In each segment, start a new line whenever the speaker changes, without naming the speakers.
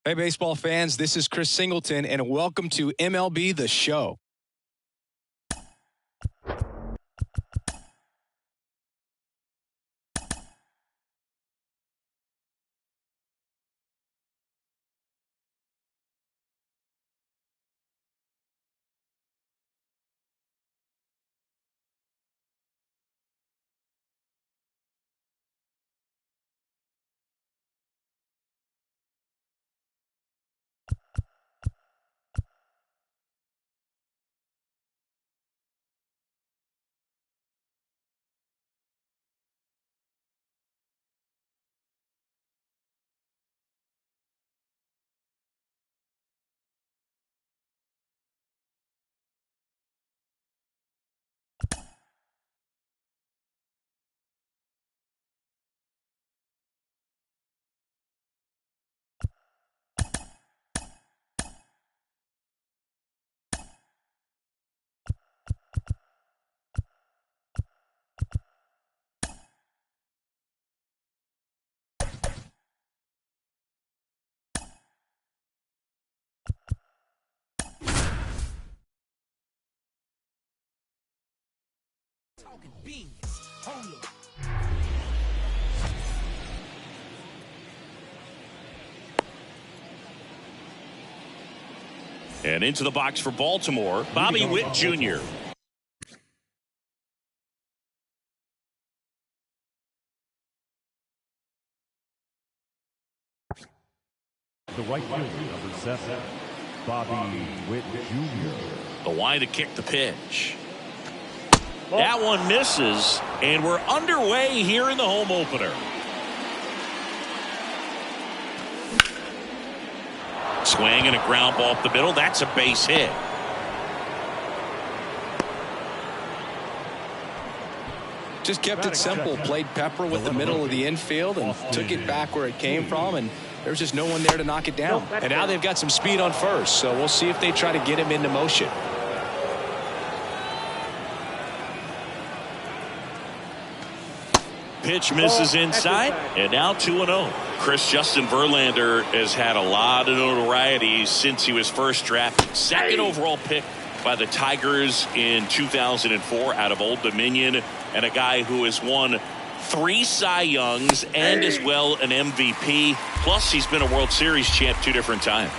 Hey, baseball fans, this is Chris Singleton, and welcome to MLB The Show.
And into the box for Baltimore, Bobby Witt Jr.
The right fielder, number 7, Bobby Witt Jr.
The line to kick the pitch. That one misses, and we're underway here in the home opener. Swing and a ground ball up the middle. That's a base hit.
Just kept it simple. Played pepper with the middle of the infield and took it back where it came from, and there's just no one there to knock it down.
And now they've got some speed on first, so we'll see if they try to get him into motion.
Pitch misses inside, and now 2-0. Justin Verlander has had a lot of notoriety since he was first drafted. Second overall pick by the Tigers in 2004 out of Old Dominion, and a guy who has won 3 Cy Youngs and as well an MVP. Plus, he's been a World Series champ 2 different times.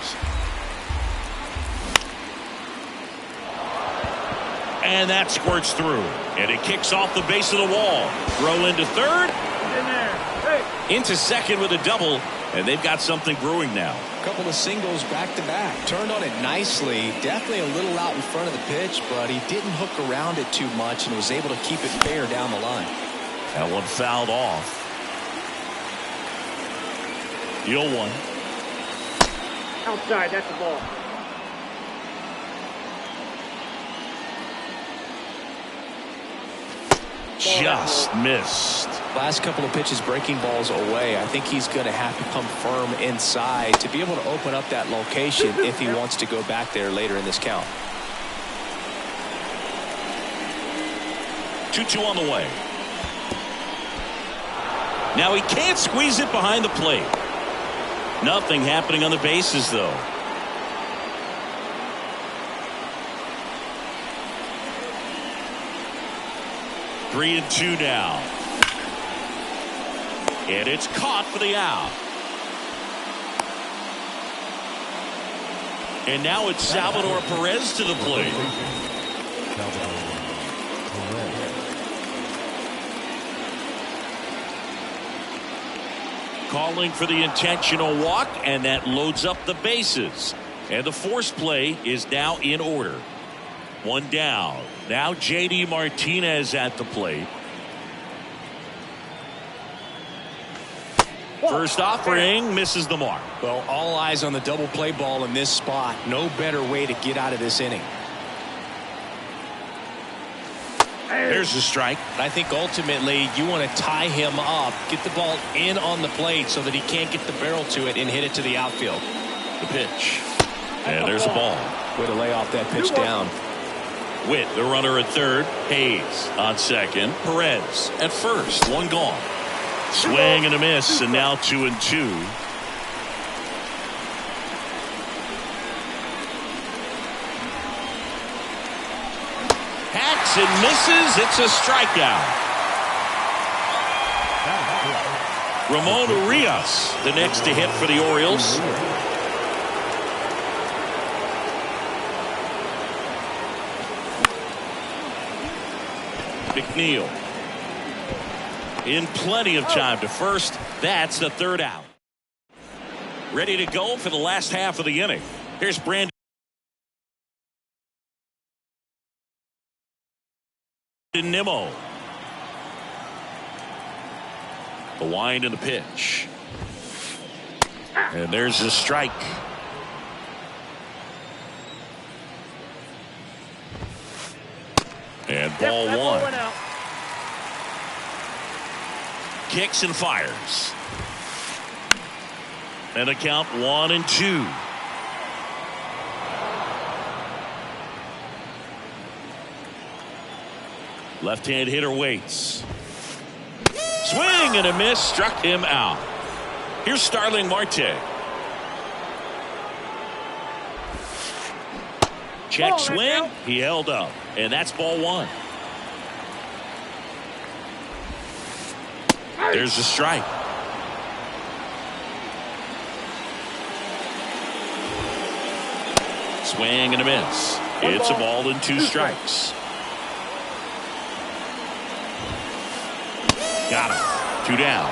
And that squirts through. And it kicks off the base of the wall. Throw into third. Into second with a double. And they've got something brewing now.
A couple of singles back-to-back. Turned on it nicely. Definitely a little out in front of the pitch, but he didn't hook around it too much and was able to keep it fair down the line.
That one fouled off. 0-1.
Outside, that's the ball.
Just missed.
Last couple of pitches breaking balls away. I think he's going to have to come firm inside to be able to open up that location if he wants to go back there later in this count.
2-2 on the way. Now he can't squeeze it behind the plate. Nothing happening on the bases, though. Three and 2 now. And it's caught for the out. And now it's Salvador Perez to the plate. Calling for the intentional walk, and that loads up the bases. And the force play is now in order. 1 down. Now J.D. Martinez at the plate. First offering misses the mark.
Well, all eyes on the double play ball in this spot. No better way to get out of this inning.
There's the strike.
I think ultimately you want to tie him up, get the ball in on the plate so that he can't get the barrel to it and hit it to the outfield.
The pitch. And there's a ball.
Way to lay off that pitch down.
Witt, the runner at third. Hayes on second. Perez at first. 1 gone. Swing and a miss, and now 2 and 2. Swats and misses. It's a strikeout. Ramon Urias, the next to hit for the Orioles. McNeil in plenty of time to first. That's the third out. Ready to go for the last half of the inning. Here's Brandon Nimmo. The wind and the pitch. And there's the strike. And ball one. Kicks and fires. And the count 1-2. Left-hand hitter waits. Swing and a miss, struck him out. Here's Starling Marte. Check swing, he held up, and that's ball one. There's the strike. Swing and a miss. It's a ball and 2 strikes. Got him. 2 down.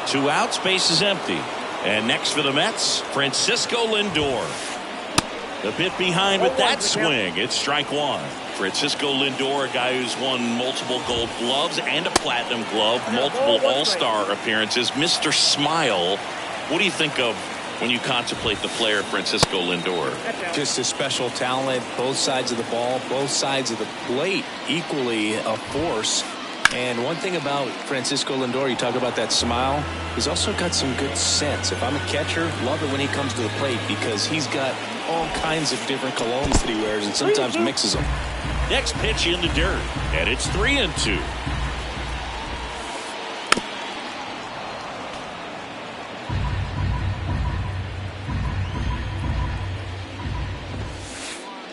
2 outs, base is empty. And next for the Mets, Francisco Lindor. A bit behind with that swing. It's strike one. Francisco Lindor, a guy who's won multiple Gold Gloves and a Platinum Glove, multiple All-Star appearances. Mr. Smile, what do you think of when you contemplate the player Francisco Lindor?
Just a special talent, both sides of the ball, both sides of the plate, equally a force. And one thing about Francisco Lindor, you talk about that smile, he's also got some good sense. If I'm a catcher, love it when he comes to the plate because he's got all kinds of different colognes that he wears and sometimes mixes them.
Next pitch in the dirt, and it's 3-2.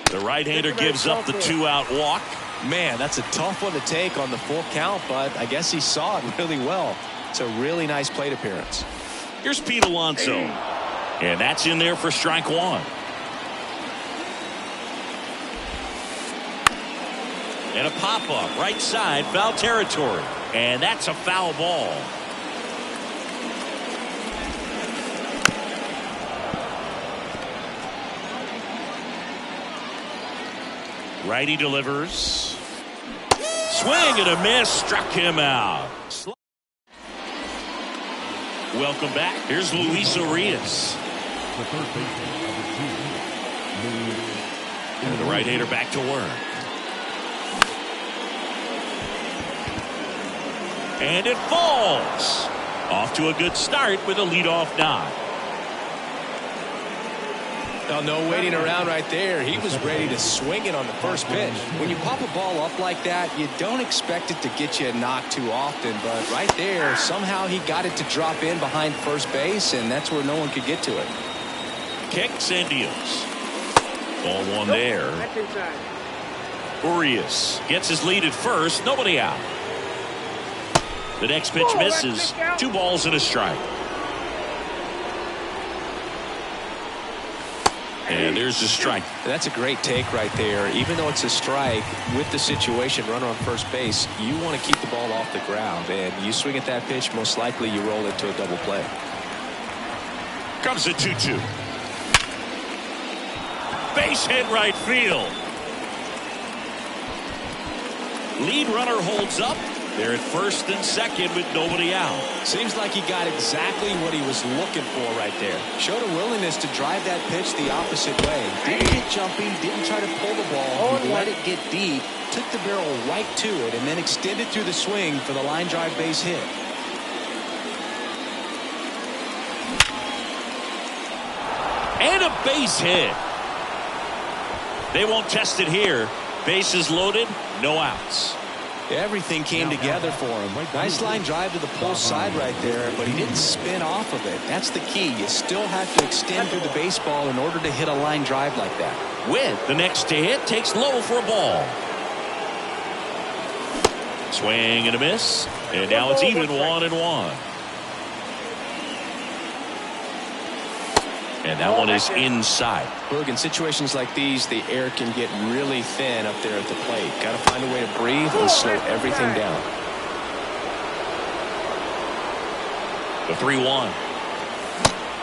The right-hander gives up the 2-out walk.
Man, that's a tough one to take on the full count, but I guess he saw it really well. It's a really nice plate appearance.
Here's Pete Alonso, and that's in there for strike one. And a pop-up right side, foul territory, and that's a foul ball. Righty delivers. Swing and a miss, struck him out. Welcome back. Here's Luis Urias. And the right-hander back to work. And it falls. Off to a good start with a leadoff knock.
Oh, no waiting around right there. He was ready to swing it on the first pitch. When you pop a ball up like that, you don't expect it to get you a knock too often. But right there, somehow he got it to drop in behind first base, and that's where no one could get to it.
Kicks and deals. Ball one there. Urias gets his lead at first. Nobody out. The next pitch misses. 2 balls and a strike. And there's the strike.
That's a great take right there. Even though it's a strike, with the situation, runner on first base, you want to keep the ball off the ground. And you swing at that pitch, most likely you roll it to a double play.
Comes the 2-2. Base hit right field. Lead runner holds up. They're at first and second with nobody out.
Seems like he got exactly what he was looking for right there. Showed a willingness to drive that pitch the opposite way. Didn't get jumpy, didn't try to pull the ball, let it get deep, took the barrel right to it, and then extended through the swing for the line drive base hit.
And a base hit. They won't test it here. Bases loaded, no outs.
Everything came together for him. Nice line drive to the pull side right there, but he didn't spin off of it. That's the key. You still have to extend through the baseball in order to hit a line drive like that.
With the next to hit takes low for a ball. Swing and a miss. And now it's even 1-1. And that one is inside.
Boog, in situations like these, the air can get really thin up there at the plate. Got to find a way to breathe and slow everything down.
The 3-1.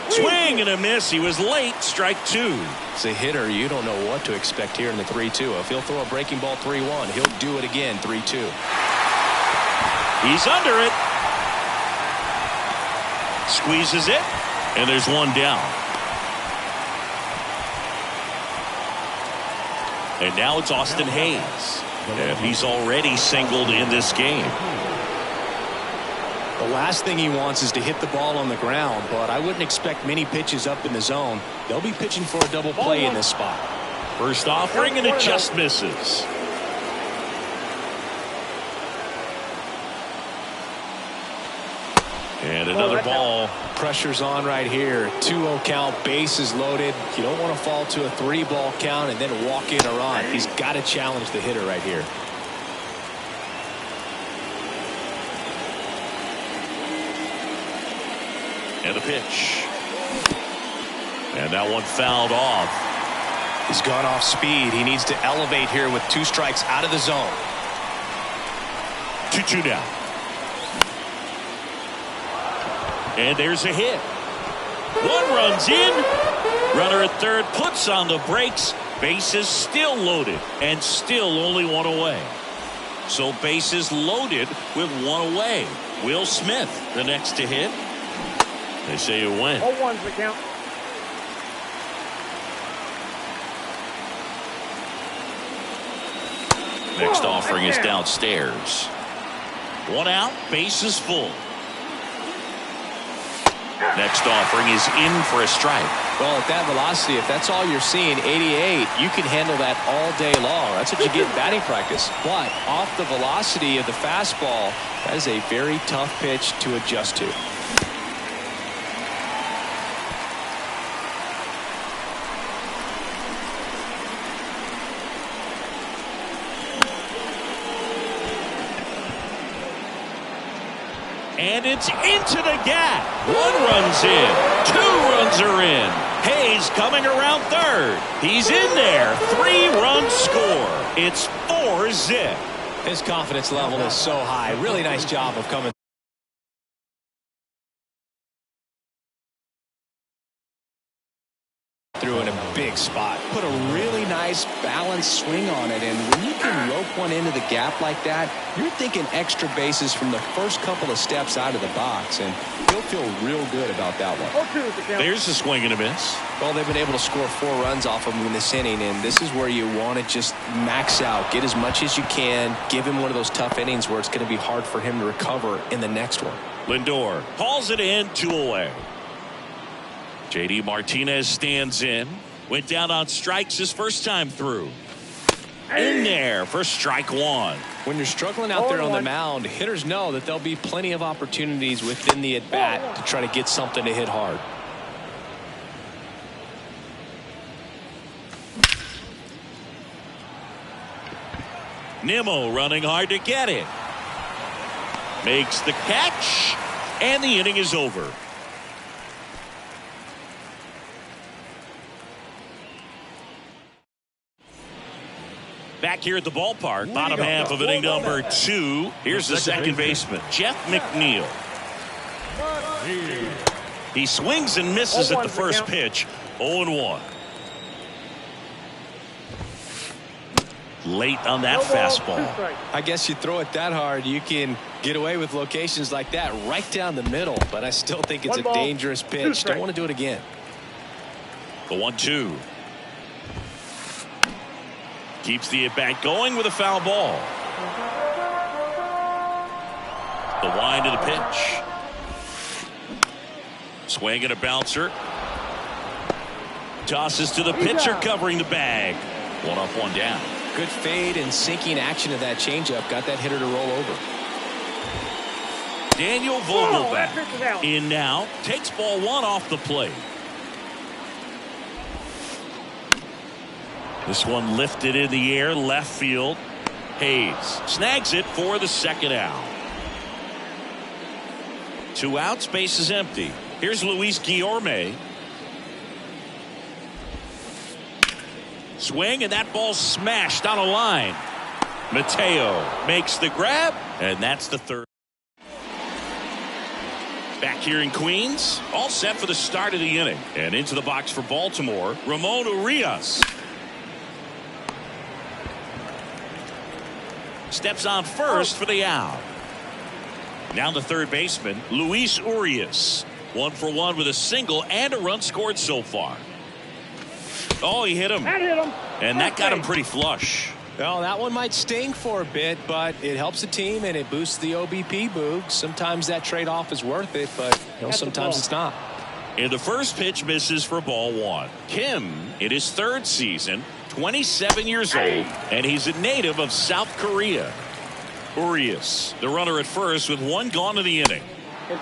Swing and a miss. He was late. Strike two.
As a hitter, you don't know what to expect here in the 3-2. If he'll throw a breaking ball 3-1, he'll do it again 3-2.
He's under it. Squeezes it. And there's one down. And now it's Austin Hayes. And he's already singled in this game.
The last thing he wants is to hit the ball on the ground, but I wouldn't expect many pitches up in the zone. They'll be pitching for a double play in this spot.
First offering, and it just misses. And another ball.
Pressure's on right here. 2-0 count, bases loaded. You don't want to fall to a 3-ball count and then walk in a run. He's got to challenge the hitter right here.
And a pitch. And that one fouled off.
He's gone off speed. He needs to elevate here with 2 strikes out of the zone.
2-2 now. And there's a hit. 1 runs in. Runner at third puts on the brakes. Bases still loaded and still only 1 away. So bases loaded with 1 away. Will Smith the next to hit. They say you win.
0-1's the count.
Next offering is downstairs. 1 out, bases full. Next offering is in for a strike.
Well, at that velocity, if that's all you're seeing, 88, you can handle that all day long. That's what you get in batting practice. But off the velocity of the fastball, that is a very tough pitch to adjust to.
And it's into the gap. 1 run's in. 2 runs are in. Hayes coming around third. He's in there. 3-run score. It's 4-zip.
His confidence level is so high. Really nice job of coming through in a big spot.
Put a really nice balanced swing on it, and when you can rope one into the gap like that, you're thinking extra bases from the first couple of steps out of the box, and he'll feel real good about that one.
There's a swing and a miss.
Well, they've been able to score 4 runs off of him in this inning, and this is where you want to just max out, get as much as you can, give him one of those tough innings where it's going to be hard for him to recover in the next one.
Lindor hauls it in, 2 away. JD Martinez stands in. Went down on strikes his first time through. In there for strike 1.
When you're struggling out there on the mound, hitters know that there'll be plenty of opportunities within the at-bat to try to get something to hit hard.
Nimmo running hard to get it. Makes the catch. And the inning is over. Back here at the ballpark, bottom half of inning number 2. Here's the second baseman, Jeff McNeil. He swings and misses at the first pitch. 0-1. Late on that fastball.
I guess you throw it that hard, you can get away with locations like that right down the middle, but I still think it's a dangerous pitch. Don't want to do it again.
The 1-2. Keeps the at-bat going with a foul ball. The wind of the pitch. Swing and a bouncer. Tosses to the pitcher covering the bag. 1 up, 1 down.
Good fade and sinking action of that changeup. Got that hitter to roll over.
Daniel Vogelbach in now. Takes ball 1 off the plate. This one lifted in the air, left field. Hayes snags it for the second out. 2 outs, base is empty. Here's Luis Guillorme. Swing, and that ball smashed on a line. Mateo makes the grab, and that's the third. Back here in Queens, all set for the start of the inning. And into the box for Baltimore, Ramon Urias. Steps on first for the out. Now the third baseman, Luis Urias. 1 for 1 with a single and a run scored so far. Oh, he hit him. And that got him pretty flush.
Well, that one might sting for a bit, but it helps the team and it boosts the OBP, Boog. Sometimes that trade-off is worth it, but sometimes it's not.
And the first pitch misses for ball 1. Kim, in his 3rd season, 27 years old, and he's a native of South Korea. Urias, the runner at first with 1 gone in the inning.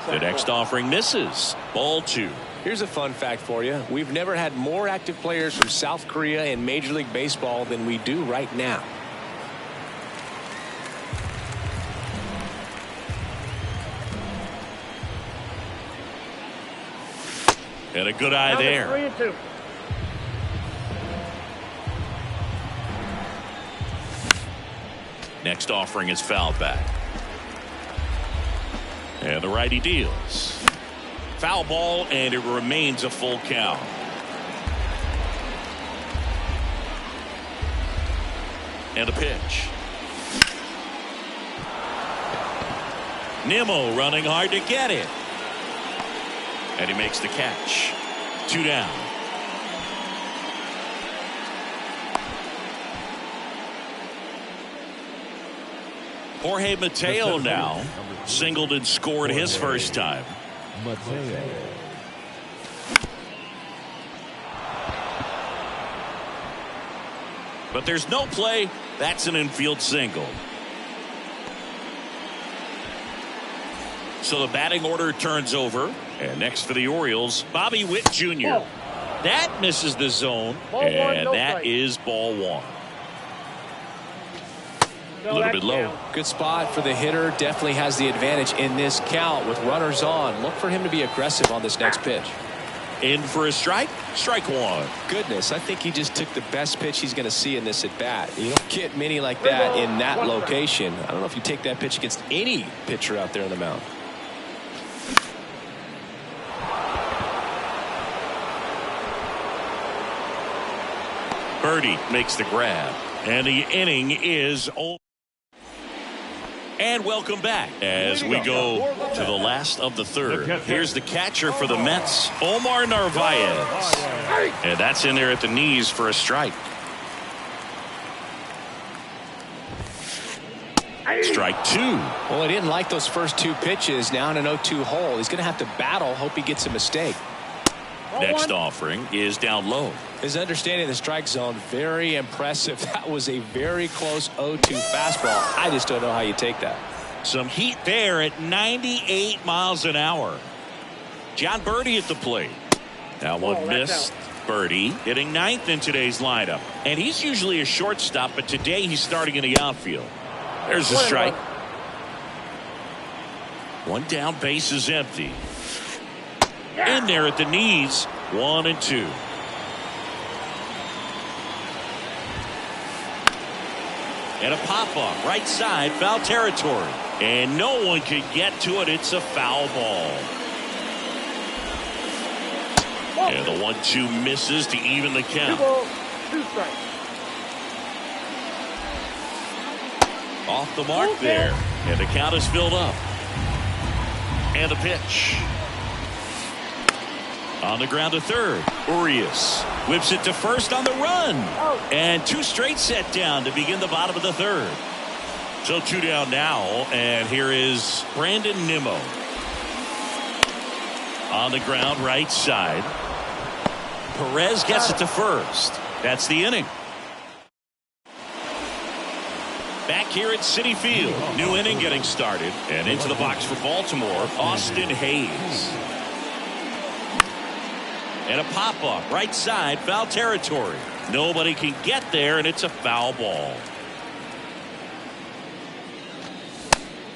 The next offering misses. Ball 2.
Here's a fun fact for you. We've never had more active players from South Korea in Major League Baseball than we do right now.
And a good eye there.
3-2.
Next offering is fouled back. And the righty deals. Foul ball, and it remains a full count. And a pitch. Nimmo running hard to get it. And he makes the catch. 2 down. Jorge Mateo now singled and scored his first time.
Mateo.
But there's no play. That's an infield single. So the batting order turns over. And next for the Orioles, Bobby Witt Jr. That misses the zone. And that is ball 1. A little bit low.
Good spot for the hitter. Definitely has the advantage in this count with runners on. Look for him to be aggressive on this next pitch.
In for a strike. Strike 1.
Goodness, I think he just took the best pitch he's going to see in this at bat. You don't get many like that in that location. I don't know if you take that pitch against any pitcher out there on the mound.
Birdie makes the grab. And the inning is over. And welcome back as we go to the last of the 3rd. Here's the catcher for the Mets, Omar Narvaez. And that's in there at the knees for a strike. Strike 2.
Well, he didn't like those first 2 pitches. Now in an 0-2 hole. He's going to have to battle. Hope he gets a mistake.
Next offering is down low.
His understanding of the strike zone, very impressive. That was a very close 0-2 fastball. I just don't know how you take that.
Some heat there at 98 miles an hour. John Birdie at the plate. Now one missed. Birdie hitting 9th in today's lineup. And he's usually a shortstop, but today he's starting in the outfield. There's a strike. 1 down, base is empty. In there at the knees, 1 and 2. And a pop-up right side, foul territory. And no one can get to it. It's a foul ball. And the 1-2 misses to even the count.
2 strikes.
Off the mark there. And the count is filled up. And the pitch. On the ground to 3rd. Urias whips it to first on the run. And 2 straight set down to begin the bottom of the 3rd. So 2 down now. And here is Brandon Nimmo. On the ground right side. Perez gets it to first. That's the inning. Back here at Citi Field. New inning getting started. And into the box for Baltimore, Austin Hayes. And a pop-up right side, foul territory. Nobody can get there, and it's a foul ball.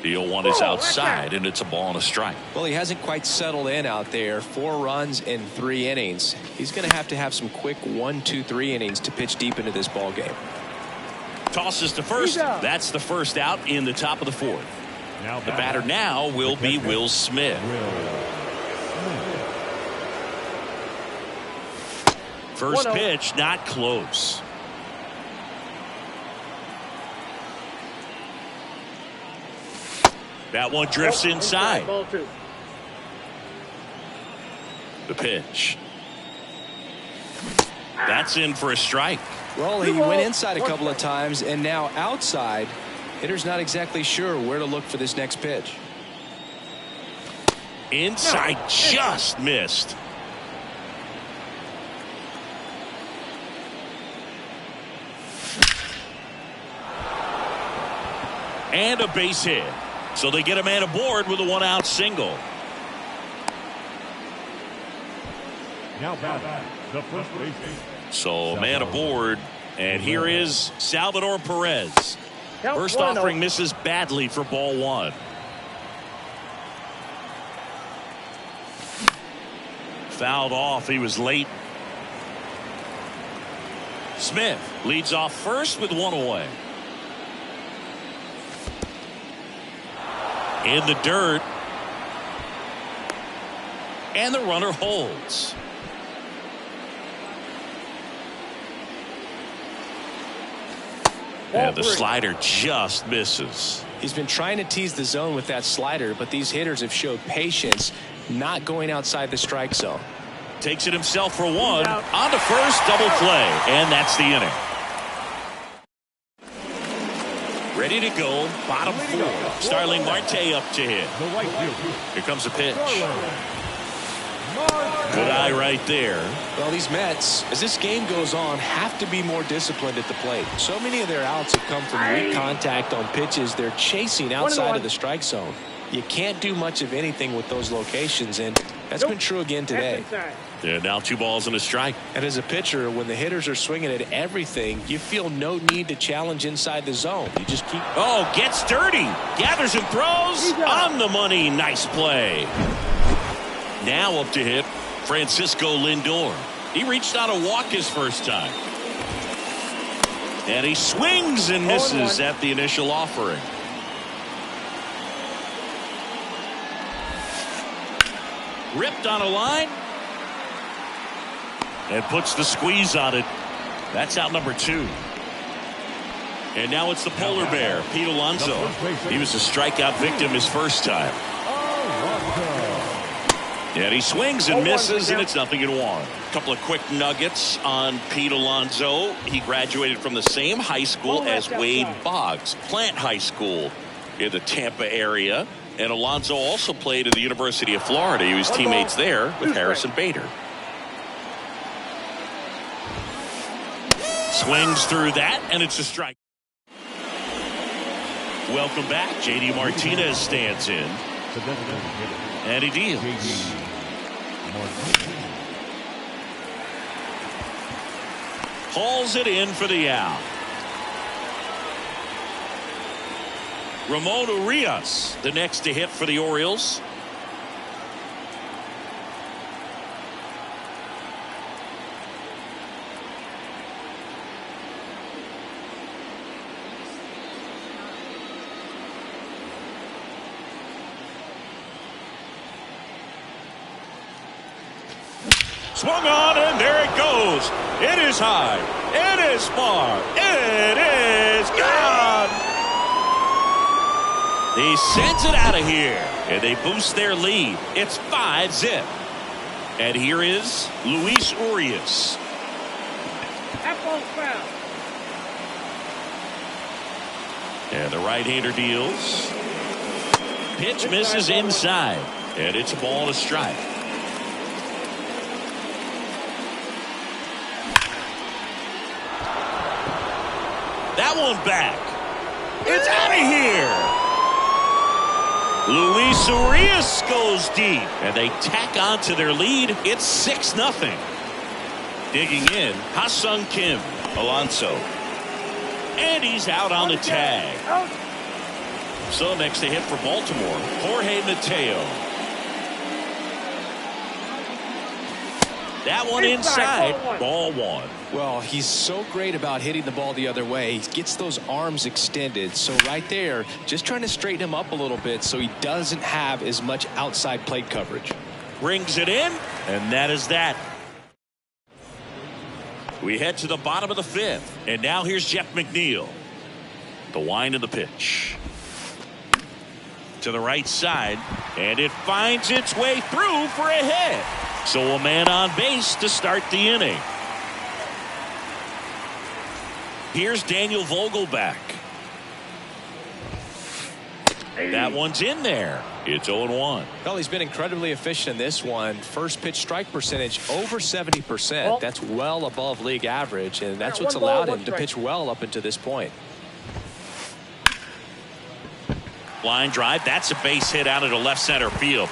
The 0-1 is outside, and it's a ball and a strike.
Well, he hasn't quite settled in out there. 4 runs in 3 innings. He's going to have some quick 1, 2, 3 innings to pitch deep into this ball game.
Tosses to first. That's the first out in the top of the 4th. The batter now will be Will Smith. First pitch, not close. That one drifts inside. The pitch. That's in for a strike.
Well, he went inside a couple of times, and now outside. Hitter's not exactly sure where to look for this next pitch.
Inside, just missed. And a base hit. So they get a man aboard with a 1-out single.
Now batting, the first baseman.
So a man aboard, and here is Salvador Perez. First offering misses badly for ball 1. Fouled off. He was late. Smith leads off first with 1 away. In the dirt. And the runner holds. And the slider just misses.
He's been trying to tease the zone with that slider, but these hitters have showed patience, not going outside the strike zone.
Takes it himself for 1. On to first, double play. And that's the inning. Ready to go, bottom 4. Starling Marte up to hit. Here comes a pitch. Good eye right there.
Well, these Mets, as this game goes on, have to be more disciplined at the plate. So many of their outs have come from weak contact on pitches they're chasing outside of the strike zone. You can't do much of anything with those locations, and that's been true again today.
Yeah, now 2 balls and a strike.
And as a pitcher, when the hitters are swinging at everything, you feel no need to challenge inside the zone. You just keep.
Oh, gets dirty. Gathers and throws. On the money. Nice play. Now up to hit, Francisco Lindor. He reached out a walk his first time. And he swings and misses at the initial offering. Ripped on a line. And puts the squeeze on it. That's out number 2. And now it's the polar bear, Pete Alonso. He was a strikeout victim his first time. And he swings and misses, and it's 0-1. A couple of quick nuggets on Pete Alonso. He graduated from the same high school as Wade Boggs, Plant High School in the Tampa area. And Alonso also played at the University of Florida. He was teammates there with Harrison Bader. Swings through that, and it's a strike. Welcome back. J.D. Martinez stands in. And he deals. Hauls it in for the out. Ramon Urias, the next to hit for the Orioles. Swung on, and there it goes. It is high. It is far. It is gone. He sends it out of here, and they boost their lead. It's 5-0. And here is Luis Urias. And the right-hander deals. Pitch misses inside, and it's a ball and a strike. That one back. It's out of here. Luis Urias goes deep, and they tack on to their lead. It's 6-0. Digging in, Ha-Sung Kim, Alonso. And he's out on the tag. So next to hit for Baltimore, Jorge Mateo. That one inside, ball one.
Well, he's so great about hitting the ball the other way. He gets those arms extended. So right there, just trying to straighten him up a little bit so he doesn't have as much outside plate coverage.
Brings it in, and that is that. We head to the bottom of the fifth, and now here's Jeff McNeil. The wind of the pitch. To the right side, and it finds its way through for a hit. So a man on base to start the inning. Here's Daniel Vogelbach. That one's in there. It's 0-1.
Well, he's been incredibly efficient in this one. First pitch strike percentage over 70%. That's well above league average, and that's what's allowed him to pitch well up until this point.
Line drive. That's a base hit out into left center field.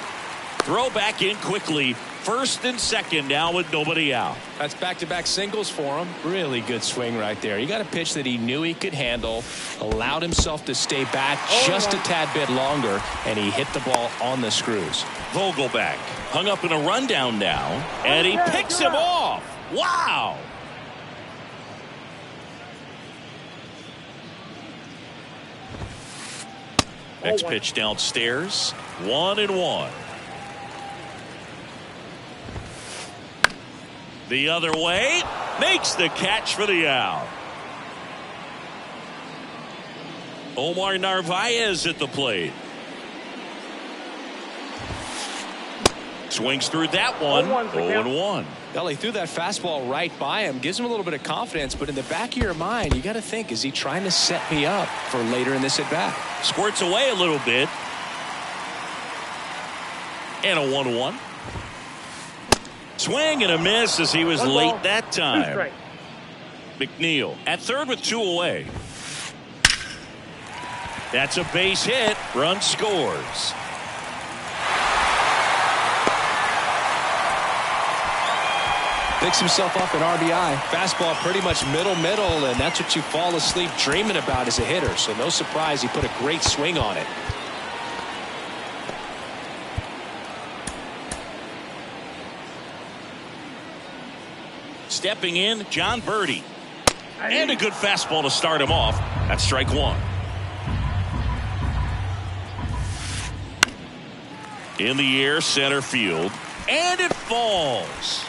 Throw back in quickly. First and second now with nobody out.
That's back-to-back singles for him. Really good swing right there. He got a pitch that he knew he could handle, allowed himself to stay back just a tad bit longer, and he hit the ball on the screws.
Vogelbach hung up in a rundown now, and he picks him off. Wow. Next pitch downstairs. 1-1. The other way, makes the catch for the out. Omar Narvaez at the plate. Swings through that one. 0-1.
Well, he threw that fastball right by him. Gives him a little bit of confidence, but in the back of your mind, you got to think, is he trying to set me up for later in this at-bat?
Squirts away a little bit. And a 1-1. Swing and a miss as he was late that time. McNeil at third with 2 away. That's a base hit. Run scores.
Picks himself up an RBI. Fastball pretty much middle, and that's what you fall asleep dreaming about as a hitter. So no surprise he put a great swing on it.
Stepping in, John Birdie. And a good fastball to start him off. That's strike one. In the air, center field. And it falls.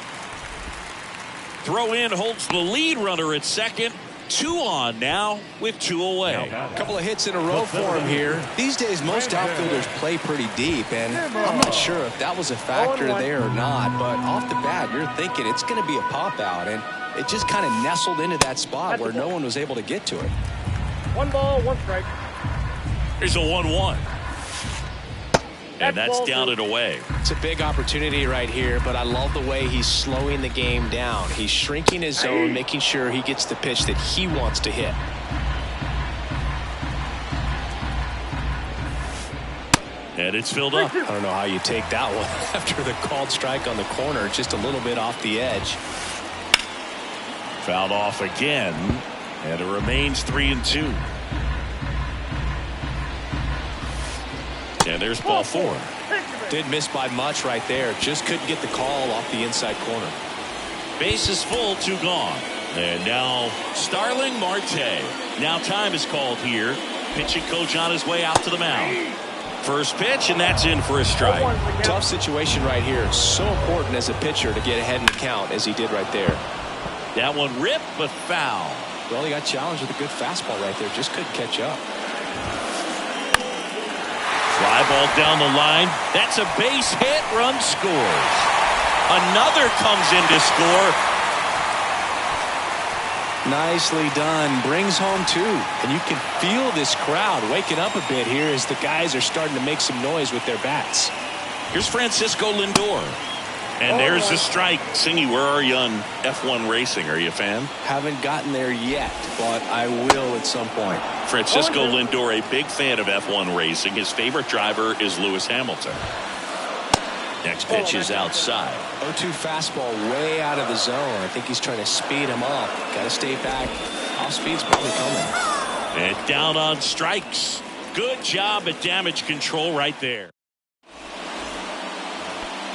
Throw in holds the lead runner at second. 2 on now with 2 away.
A couple of hits in a row for him here. These days, most outfielders play pretty deep, and I'm not sure if that was a factor there or not, but off the bat, you're thinking it's going to be a pop-out, and it just kind of nestled into that spot where no one was able to get to it.
1 ball, 1 strike.
Here's a 1-1. And that's down and away.
It's a big opportunity right here, but I love the way he's slowing the game down. He's shrinking his zone, making sure he gets the pitch that he wants to hit.
And it's filled up.
I don't know how you take that one after the called strike on the corner, just a little bit off the edge.
Fouled off again, and it remains 3-2. And there's ball 4.
Did miss by much right there. Just couldn't get the call off the inside corner.
Base is full, 2 gone. And now Starling Marte. Now time is called here. Pitching coach on his way out to the mound. First pitch, and that's in for a strike.
Tough situation right here. So important as a pitcher to get ahead in the count as he did right there.
That one ripped, but foul.
Well, he got challenged with a good fastball right there. Just couldn't catch up.
Fly ball down the line. That's a base hit. Run scores. Another comes in to score.
Nicely done. Brings home 2. And you can feel this crowd waking up a bit here as the guys are starting to make some noise with their bats.
Here's Francisco Lindor. And there's a strike. Singy, where are you on F1 racing? Are you a fan?
Haven't gotten there yet, but I will at some point.
Francisco Lindor, a big fan of F1 racing. His favorite driver is Lewis Hamilton. Next pitch is outside.
0-2 fastball way out of the zone. I think he's trying to speed him up. Got to stay back. Off speed's probably coming.
And down on strikes. Good job at damage control right there.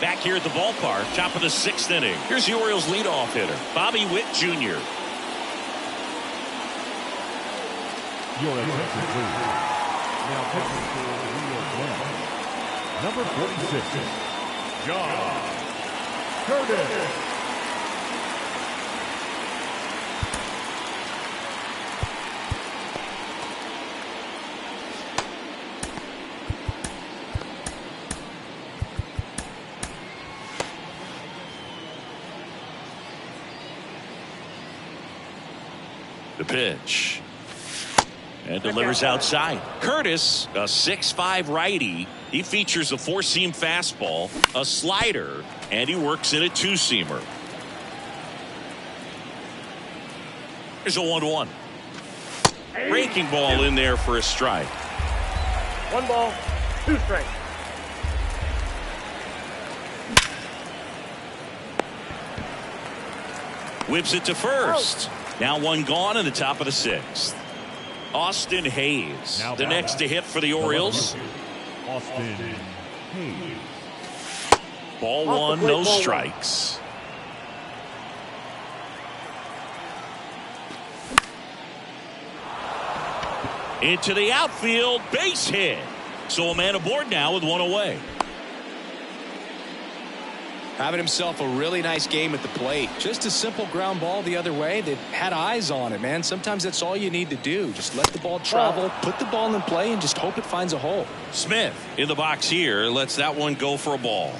Back here at the ballpark, top of the 6th inning. Here's the Orioles leadoff hitter, Bobby Witt Jr.
Your attention, please. Now pitching for the New York Mets, number 46, John Curtis.
The pitch. And delivers outside. Curtis, a 6'5" righty. He features a 4-seam fastball, a slider, and he works in a 2-seamer. Here's a 1-1. Breaking ball in there for a strike.
1 ball, 2 strikes.
Whips it to first. Now 1 gone in the top of the 6th. Austin Hayes, the next to hit for the Orioles.
Austin Hayes.
Ball 1, no strikes. Into the outfield, base hit. So a man aboard now with 1 away.
Having himself a really nice game at the plate. Just a simple ground ball the other way that had eyes on it, man. Sometimes that's all you need to do. Just let the ball travel, put the ball in play, and just hope it finds a hole.
Smith in the box here lets that one go for a ball.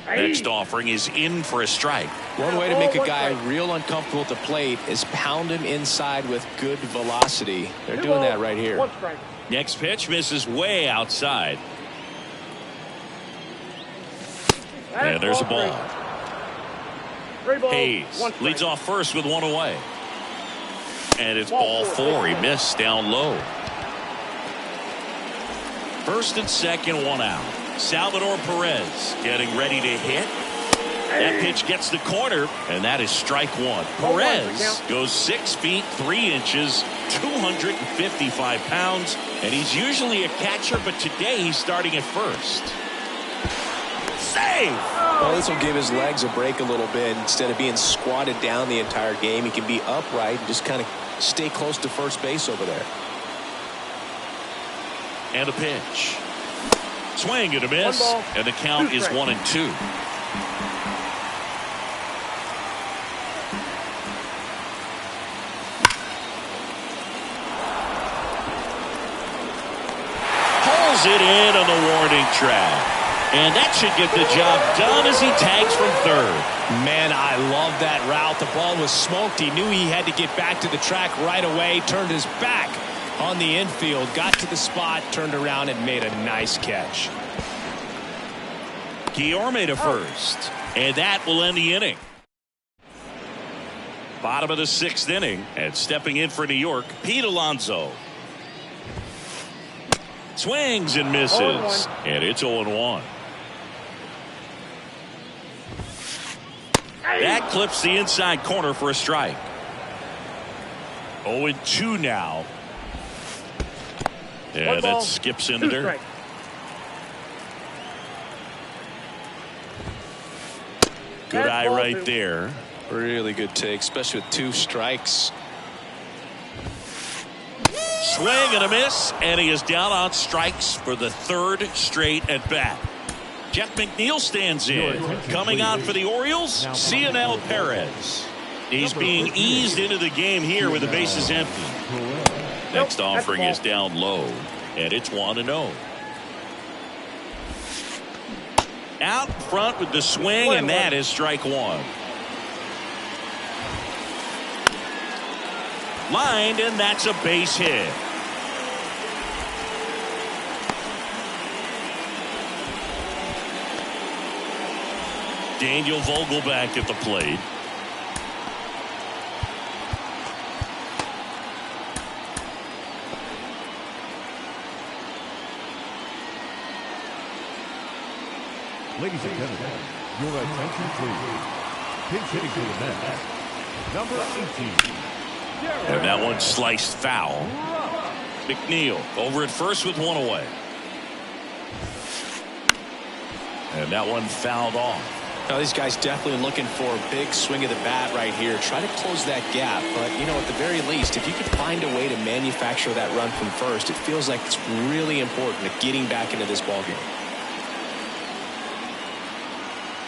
Next offering is in for a strike.
One way to make a guy real uncomfortable at the plate is pound him inside with good velocity. They're doing that right here.
1 strike.
Next pitch misses way outside. And there's a ball.
3 balls,
Hayes
1 strike.
leads off first with 1 away. And it's ball 4. He missed down low. First and second, 1 out. Salvador Perez getting ready to hit. That pitch gets the corner, and that is strike 1. Perez goes 6 feet 3 inches, 255 pounds, and he's usually a catcher, but today he's starting at first. Save!
Well, this will give his legs a break a little bit. Instead of being squatted down the entire game, he can be upright and just kind of stay close to first base over there.
And a pitch. Swing and a miss,
1 ball,
and the count
2
is
strikes.
1-2. Pulls it in on the warning track. And that should get the job done as he tags from third.
Man, I love that route. The ball was smoked. He knew he had to get back to the track right away. Turned his back on the infield. Got to the spot, turned around, and made a nice catch.
Guillorme to first. And that will end the inning. Bottom of the 6th inning. And stepping in for New York, Pete Alonso. Swings and misses. And it's 0-1. That clips the inside corner for a strike. 0-2 now. Yeah, that skips in the dirt.
Strike.
Good eye right there.
Really good take, especially with 2 strikes.
Swing and a miss, and he is down on strikes for the 3rd straight at bat. Jeff McNeil stands in. Coming on for the Orioles, Cionel Perez. He's being eased into the game here with the bases empty. Next offering is down low, and it's 1-0. Out front with the swing, and that is strike 1. Lined, and that's a base hit. Daniel Vogelback at the plate.
Ladies and gentlemen, your attention please. Pinch hitting for the Mets, number 18.
And that one sliced foul. McNeil over at first with one away. And that one fouled off.
Now, these guys definitely looking for a big swing of the bat right here. Try to close that gap. But, you know, at the very least, if you could find a way to manufacture that run from first, it feels like it's really important to getting back into this ballgame.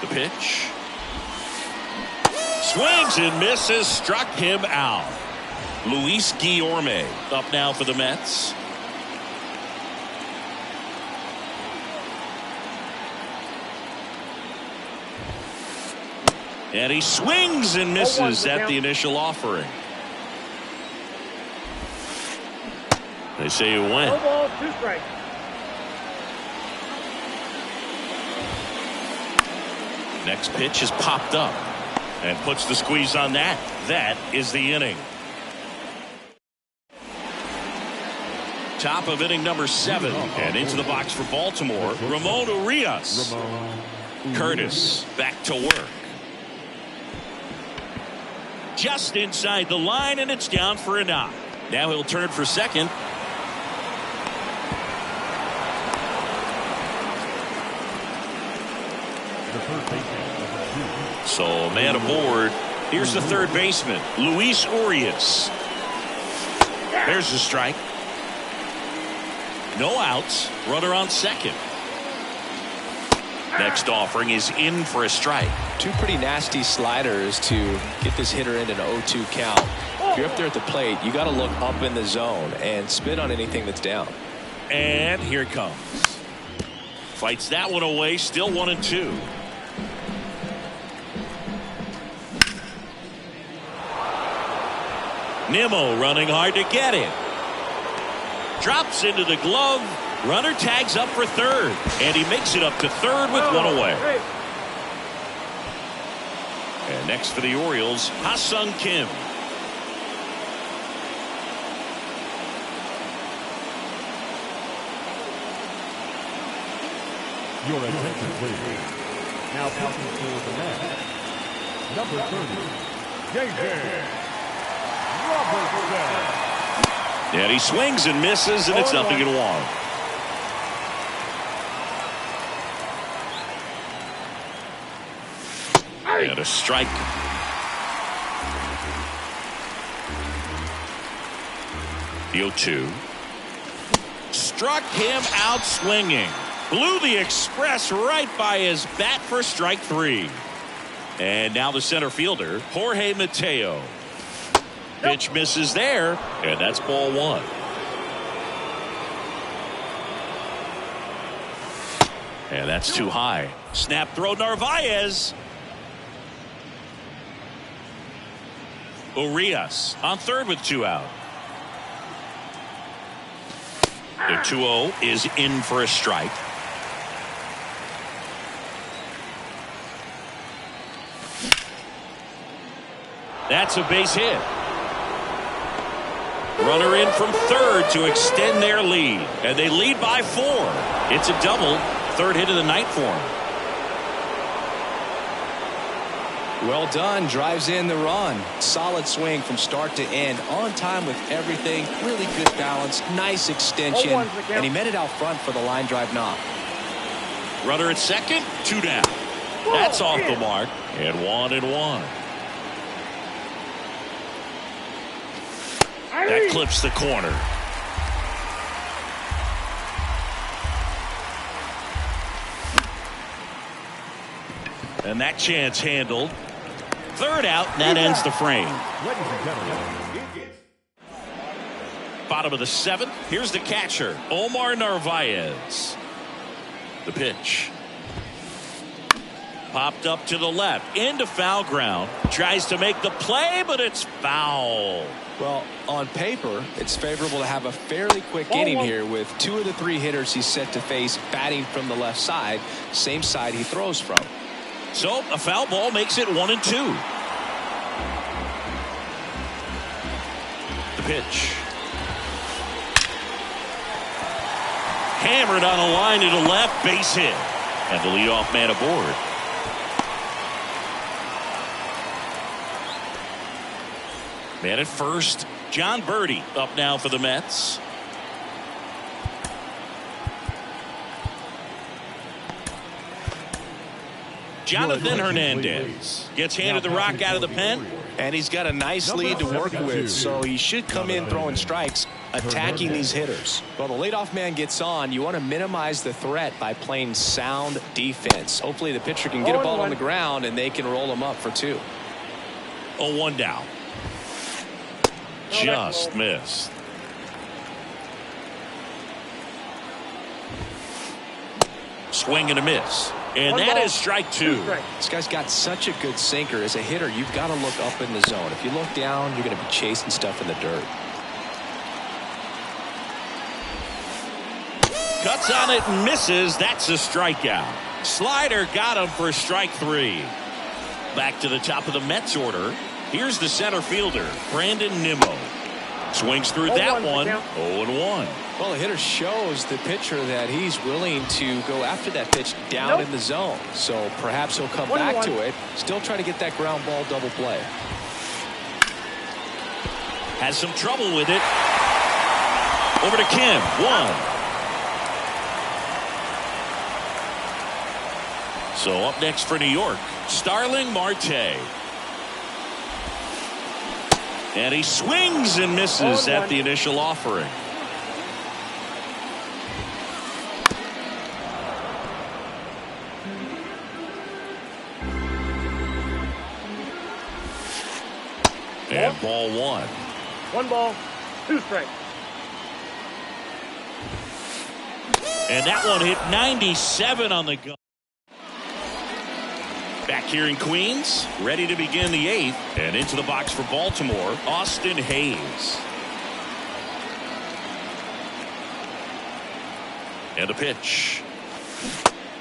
The pitch. Swings and misses. Struck him out. Luis Guillorme up now for the Mets. And he swings and misses at the initial offering. They say you win.
2 balls, 2 strikes.
Next pitch is popped up and puts the squeeze on that. That is the inning. Top of inning number 7 and into the box for Baltimore. Ramon Urias. Curtis back to work. Just inside the line, and it's down for a knock. Now he'll turn for second. So man aboard. Here's the third baseman, Luis Urias. There's the strike. No outs. Runner on second. Next offering is in for a strike.
2 pretty nasty sliders to get this hitter in an 0-2 count. If you're up there at the plate, you got to look up in the zone and spit on anything that's down.
And here it comes. Fights that one away. Still 1-2. Nimmo running hard to get it. Drops into the glove. Runner tags up for third. And he makes it up to third with one away. And next for the Orioles, Ha-Sung Kim.
Your attention, please. Now pitching for the Mets, number 30, J.J. Robertson.
And he swings and misses, and it's 0-1. And a strike. The 0-2. Struck him out swinging. Blew the express right by his bat for strike 3. And now the center fielder, Jorge Mateo. Pitch misses there, and that's ball 1. And that's too high. Snap throw, Narvaez. Urias on third with 2 out. The 2-0 is in for a strike. That's a base hit. Runner in from third to extend their lead. And they lead by 4. It's a double. Third hit of the night for him.
Well done. Drives in the run. Solid swing from start to end. On time with everything. Really good balance. Nice extension. And he met it out front for the line drive knock.
Runner at second. 2 down. That's off the mark. And 1-1. That clips the corner. And that chance handled. Third out, and that ends the frame. Bottom of the 7th. Here's the catcher, Omar Narvaez. The pitch. Popped up to the left, into foul ground. Tries to make the play, but it's foul.
Well, on paper, it's favorable to have a fairly quick inning here with 2 of the 3 hitters he's set to face batting from the left side, same side he throws from.
So a foul ball makes it 1-2. The pitch. Hammered on a line to the left, base hit. And the leadoff man aboard. Man at first, John Birdie up now for the Mets. Jonathan Hernandez gets handed the rock out of the pen.
And he's got a nice lead to work with, so he should come in throwing strikes, attacking these hitters. Well, the leadoff man gets on. You want to minimize the threat by playing sound defense. Hopefully the pitcher can get a ball on the ground and they can roll him up for 2.
0-1 down. Just missed. Swing and a miss. And that is strike 2.
This guy's got such a good sinker. As a hitter, you've got to look up in the zone. If you look down, you're going to be chasing stuff in the dirt.
Cuts on it and misses. That's a strikeout. Slider got him for strike 3. Back to the top of the Mets order. Here's the center fielder, Brandon Nimmo. Swings through that one. 0-1.
Well, the hitter shows the pitcher that he's willing to go after that pitch down in the zone. So perhaps he'll come back to it. Still try to get that ground ball double play.
Has some trouble with it. Over to Kim. 1. So up next for New York, Starling Marte. And he swings and misses at the initial offering. And ball 1.
1 ball, 2 strikes.
And that one hit 97 on the gun. Back here in Queens, ready to begin the 8th. And into the box for Baltimore, Austin Hayes. And a pitch.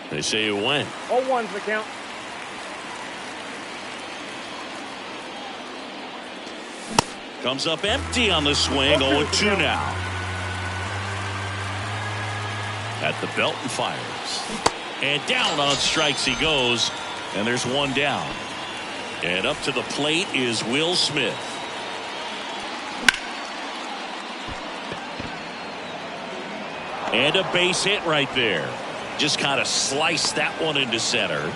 They say it went.
0-1's the count.
Comes up empty on the swing. 0-2 now. At the belt and fires. And down on strikes he goes. And there's 1 down. And up to the plate is Will Smith. And a base hit right there. Just kind of sliced that one into center.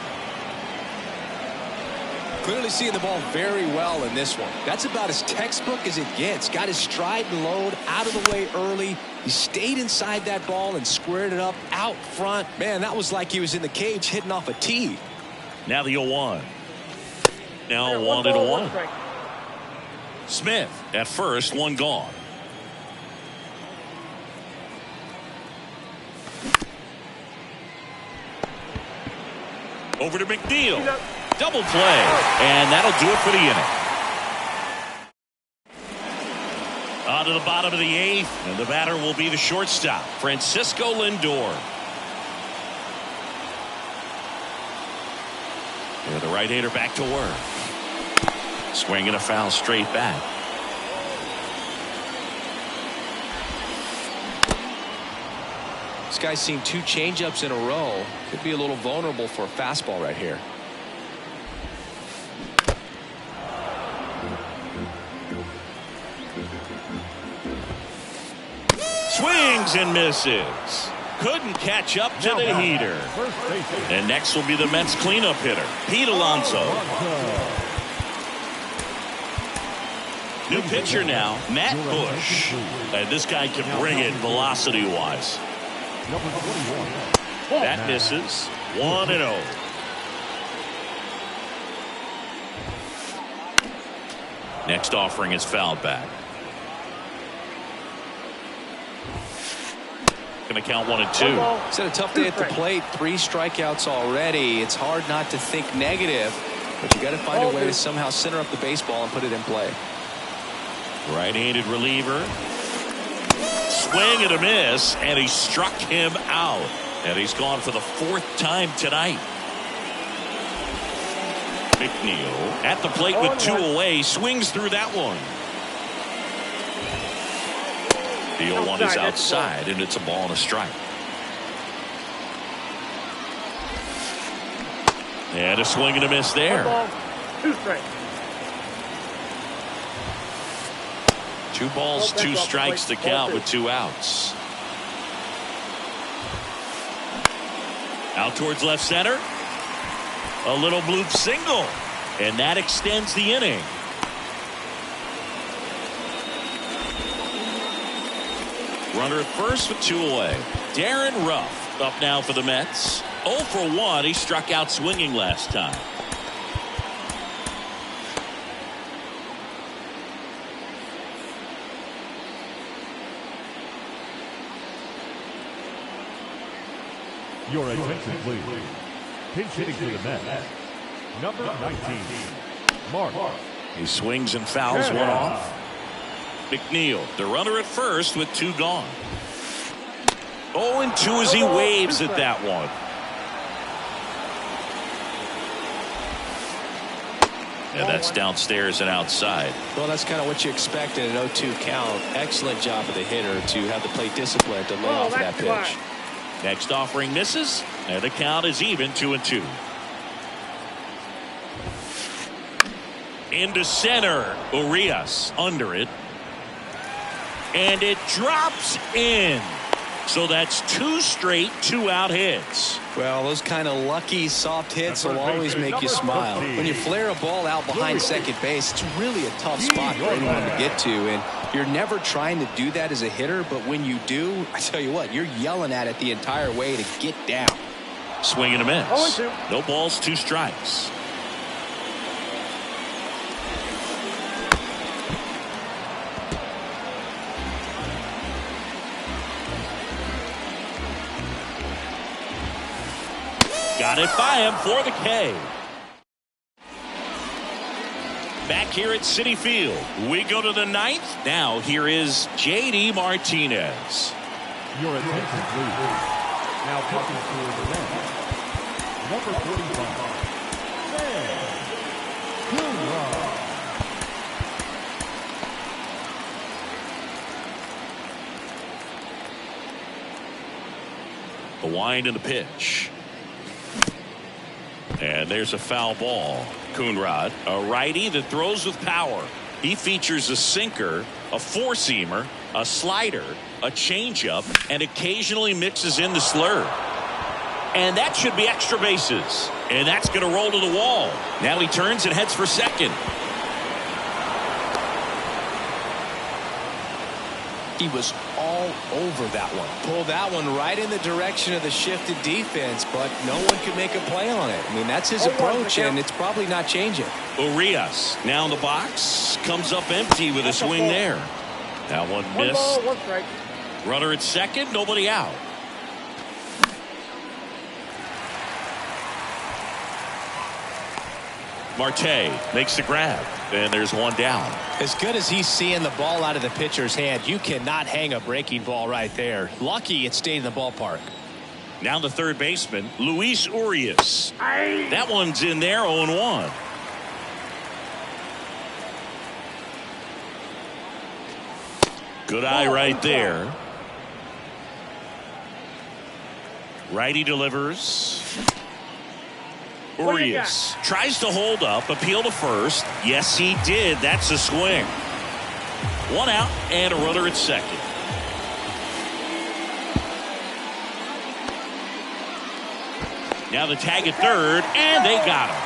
Clearly seeing the ball very well in this one. That's about as textbook as it gets. Got his stride and load out of the way early. He stayed inside that ball and squared it up out front. Man, that was like he was in the cage hitting off a tee.
Now the 0-1. Now 1-1. Smith at first, 1 gone. Over to McNeil. Double play. And that'll do it for the inning. On to the bottom of the 8th. And the batter will be the shortstop, Francisco Lindor. And the right-hander back to work. Swinging a foul straight back.
This guy's seen 2 changeups in a row. Could be a little vulnerable for a fastball right here.
Swings and misses. Couldn't catch up to the heater. And next will be the Mets cleanup hitter, Pete Alonso. New pitcher now, Matt Bush. And this guy can bring it velocity-wise. That misses. 1-0. Next offering is fouled back. Going to count 1-2.
It's had a tough day at the plate. 3 strikeouts already. It's hard not to think negative, but you got to find a way to somehow center up the baseball and put it in play.
Right-handed reliever. Swing and a miss, and he struck him out. And he's gone for the 4th time tonight. McNeil at the plate with 2 away. Swings through that one. The 0-1 is outside, and it's a ball and a strike. And a swing and a miss there.
2 strikes.
2 balls, 2 strikes to count with 2 outs. Out towards left center. A little bloop single, and that extends the inning. Runner at first with 2 away. Darren Ruff up now for the Mets. 0 for 1. He struck out swinging last time.
Your attention, please. Pinch hitting for the Mets. Number 19, Mark.
He swings and fouls one off. McNeil, the runner at first with 2 gone. 0-2 as he waves at that one. And that's downstairs and outside.
Well, that's kind of what you expect in an 0-2 count. Excellent job of the hitter to have the plate discipline to lay off of that pitch.
Next offering misses, and the count is even 2-2. Into center, Urias under it. And it drops in. So that's 2 straight 2-out hits.
Well, those kind of lucky soft hits will always make you smile. When you flare a ball out behind second base, it's really a tough spot for anyone to get to, and you're never trying to do that as a hitter, but when you do, I tell you what, you're yelling at it the entire way to get down.
Swing and a miss. No balls, 2 strikes. Got it by him for the K. Back here at Citi Field, we go to the 9th. Now here is J.D. Martinez.
Your attention, please. Now pitching for the Mets. Number 45,
The wind and the pitch. And there's a foul ball. Coonrod, a righty that throws with power. He features a sinker, a four-seamer, a slider, a changeup, and occasionally mixes in the slurve. And that should be extra bases. And that's going to roll to the wall. Now he turns and heads for second.
He was all over that one. Pulled that one right in the direction of the shifted defense, but no one could make a play on it. I mean, that's his approach, and it's probably not changing.
Urias now in the box. Comes up empty with a swing there. That one missed.
1 ball, 1 strike.
Runner at second, nobody out. Marte makes the grab, and there's one down.
As good as he's seeing the ball out of the pitcher's hand, you cannot hang a breaking ball right there. Lucky it stayed in the ballpark.
Now the third baseman, Luis Urias. That one's in there, 0-1. Good eye right there. Righty delivers. Urias tries to hold up, appeal to first. Yes, he did. That's a swing. One out and a runner at second. Now the tag at third, and they got him.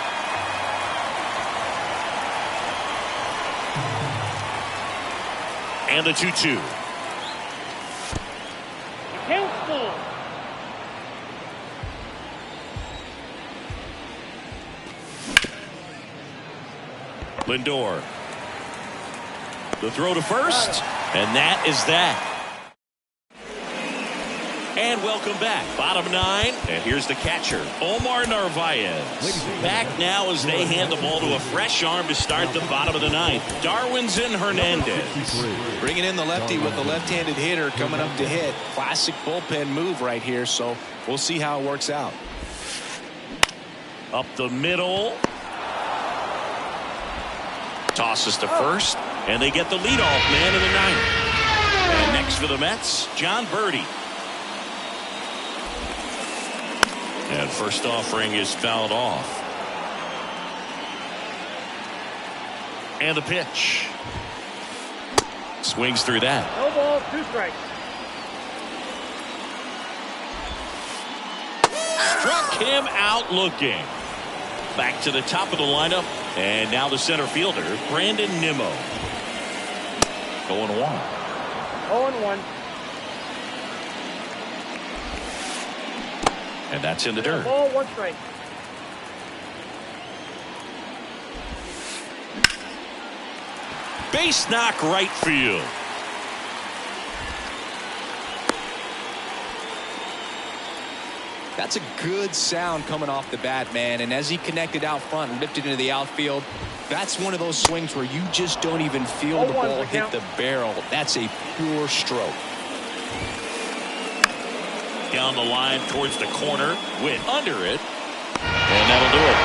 And the 2-2.
Count 4.
Lindor. The throw to first, and that is that. And welcome back. Bottom 9, and here's the catcher, Omar Narvaez. Back now as they hand the ball to a fresh arm to start the bottom of the 9th. Darwinzon Hernandez.
Bringing in the lefty with the left-handed hitter coming up to hit. Classic bullpen move right here, so we'll see how it works out.
Up the middle. Tosses to first, and they get the leadoff man in the 9th. And next for the Mets, John Birdie. And first offering is fouled off. And the pitch. Swings through that.
No ball, 2 strikes.
Struck him out looking. Back to the top of the lineup. And now the center fielder, Brandon Nimmo. 0-1.
0-1.
And that's in the dirt.
Ball, 1 strike.
Base knock right field.
That's a good sound coming off the bat, man. And as he connected out front and ripped it into the outfield, that's one of those swings where you just don't even feel the ball hit the barrel. That's a pure stroke.
Down the line towards the corner with under it. And that'll do it.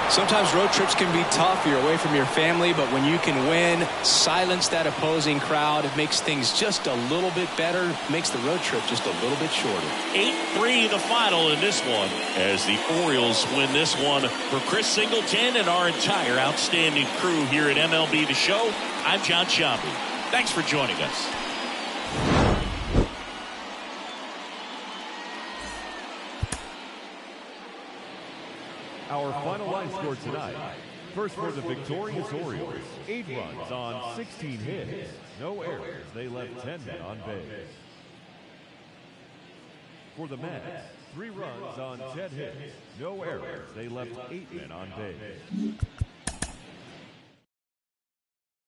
Sometimes road trips can be tough. You're away from your family, but when you can win, silence that opposing crowd, it makes things just a little bit better, makes the road trip just a little bit shorter.
8-3 the final in this one as the Orioles win this one. For Chris Singleton and our entire outstanding crew here at MLB The Show, I'm John Sciambi. Thanks for joining us.
Our final line score tonight. First for the victorious Orioles, 8 runs on 16 hits. No errors. They left 10 men on base. For the Mets, 3 runs on 10 hits. No errors. They left 8 men on base.